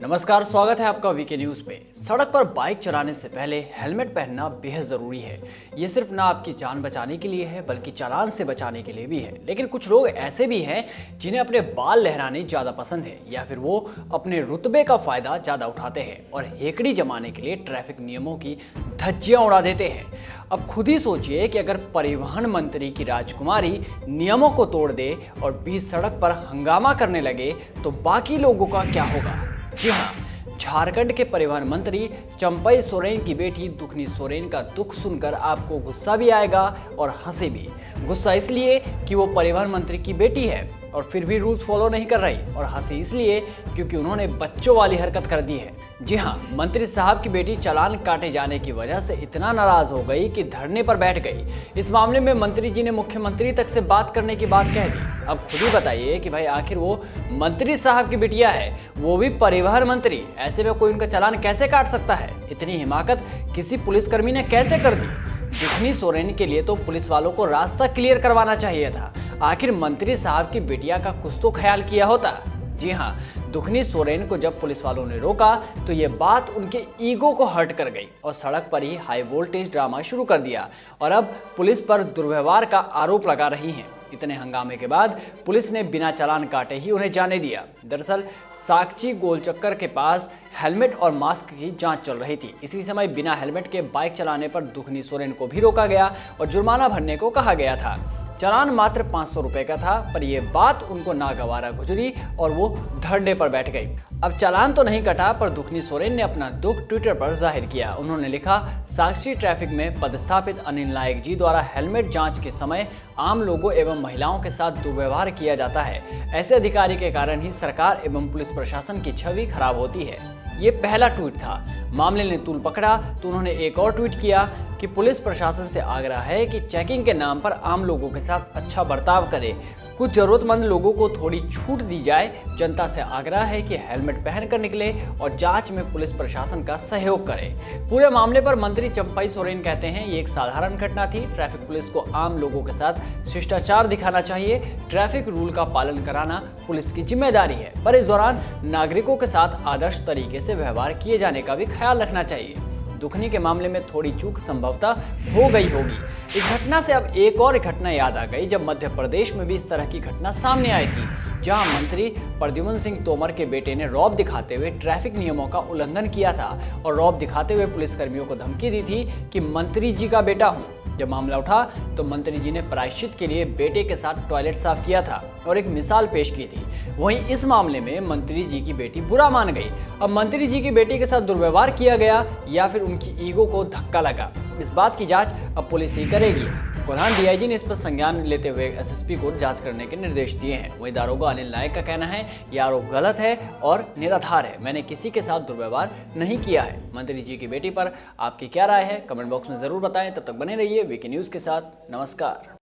नमस्कार, स्वागत है आपका वीके न्यूज पे। सड़क पर बाइक चलाने से पहले हेलमेट पहनना बेहद जरूरी है। ये सिर्फ ना आपकी जान बचाने के लिए है बल्कि चालान से बचाने के लिए भी है। लेकिन कुछ लोग ऐसे भी हैं जिन्हें अपने बाल लहराने ज्यादा पसंद है या फिर वो अपने रुतबे का फायदा ज्यादा उठाते हैं और हेकड़ी जमाने के लिए ट्रैफिक नियमों की धज्जियां उड़ा देते हैं। अब खुद ही सोचिए कि अगर परिवहन मंत्री की राजकुमारी नियमों को तोड़ दे और बीच सड़क पर हंगामा करने लगे तो बाकी लोगों का क्या होगा। जी हाँ, झारखंड के परिवहन मंत्री चंपई सोरेन की बेटी दुखनी सोरेन का दुख सुनकर आपको गुस्सा भी आएगा और हंसी भी। गुस्सा इसलिए कि वो परिवहन मंत्री की बेटी है और फिर भी रूल्स फॉलो नहीं कर रही, और हंसी इसलिए क्योंकि उन्होंने बच्चों वाली हरकत कर दी है। जी हाँ, मंत्री साहब की बेटी चालान काटे जाने की वजह से इतना नाराज हो गई कि धरने पर बैठ गई। इस मामले में मंत्री जी ने मुख्यमंत्री तक से बात करने की बात कह दी। अब खुद ही बताइए कि भाई आखिर वो मंत्री साहब की बिटिया है, वो भी परिवहन मंत्री, ऐसे में कोई उनका चालान कैसे काट सकता है? इतनी हिमाकत किसी पुलिसकर्मी ने कैसे कर दी? दुखनी सोरेन के लिए तो पुलिस वालों को रास्ता क्लियर करवाना चाहिए था। आखिर मंत्री साहब की बिटिया का कुछ तो ख्याल किया होता। जी हाँ, दुखनी सोरेन को जब पुलिस वालों ने रोका तो ये बात उनके ईगो को हर्ट कर गई और सड़क पर ही हाई वोल्टेज ड्रामा शुरू कर दिया और अब पुलिस पर दुर्व्यवहार का आरोप लगा रही हैं। इतने हंगामे के बाद पुलिस ने बिना चालान काटे ही उन्हें जाने दिया। दरअसल साकची गोलचक्कर के पास हेलमेट और मास्क की जांच चल रही थी। इसी समय बिना हेलमेट के बाइक चलाने पर दुखनी सोरेन को भी रोका गया और जुर्माना भरने को कहा गया था। चालान मात्र 500 रुपए का था, पर यह बात उनको नागवारा गुजरी और वो धरने पर बैठ गई। अब चालान तो नहीं कटा, पर दुखनी सोरेन ने अपना दुख ट्विटर पर जाहिर किया। उन्होंने लिखा, साक्षी ट्रैफिक में पदस्थापित अनिल नायक जी द्वारा हेलमेट जांच के समय आम लोगों एवं महिलाओं के साथ दुर्व्यवहार किया जाता है। ऐसे अधिकारी के कारण ही सरकार एवं पुलिस प्रशासन की छवि खराब होती है। ये पहला ट्वीट था। मामले ने तूल पकड़ा तो उन्होंने एक और ट्वीट किया कि पुलिस प्रशासन से आग्रह है कि चेकिंग के नाम पर आम लोगों के साथ अच्छा बर्ताव करे, कुछ जरूरतमंद लोगों को थोड़ी छूट दी जाए। जनता से आग्रह है कि हेलमेट पहनकर निकले और जांच में पुलिस प्रशासन का सहयोग करे। पूरे मामले पर मंत्री चंपई सोरेन कहते हैं, ये एक साधारण घटना थी। ट्रैफिक पुलिस को आम लोगों के साथ शिष्टाचार दिखाना चाहिए। ट्रैफिक रूल का पालन कराना पुलिस की जिम्मेदारी है, पर इस दौरान नागरिकों के साथ आदर्श तरीके से व्यवहार किए जाने का भी ख्याल रखना चाहिए। दुखनी के मामले में थोड़ी चूक संभवतः हो गई होगी। इस घटना से अब एक और घटना याद आ गई, जब मध्य प्रदेश में भी इस तरह की घटना सामने आई थी, जहां मंत्री प्रद्युम्न सिंह तोमर के बेटे ने रौब दिखाते हुए ट्रैफिक नियमों का उल्लंघन किया था और रौब दिखाते हुए पुलिसकर्मियों को धमकी दी थी कि मंत्री जी का बेटा हूं। जब मामला उठा तो मंत्री जी ने प्रायश्चित के लिए बेटे के साथ टॉयलेट साफ किया था और एक मिसाल पेश की थी। वहीं इस मामले में मंत्री जी की बेटी बुरा मान गई। अब मंत्री जी की बेटी के साथ दुर्व्यवहार किया गया या फिर उनकी ईगो को धक्का लगा, इस बात की जांच अब पुलिस ही करेगी। कोल्हान डीआईजी ने इस पर संज्ञान लेते हुए एसएसपी को जांच करने के निर्देश दिए हैं। वहीं दारोगा अनिल नायक का कहना है, यह आरोप गलत है और निराधार है। मैंने किसी के साथ दुर्व्यवहार नहीं किया है। मंत्री जी की बेटी पर आपकी क्या राय है, कमेंट बॉक्स में जरूर बताएं। तब तक बने रहिए वीके न्यूज के साथ। नमस्कार।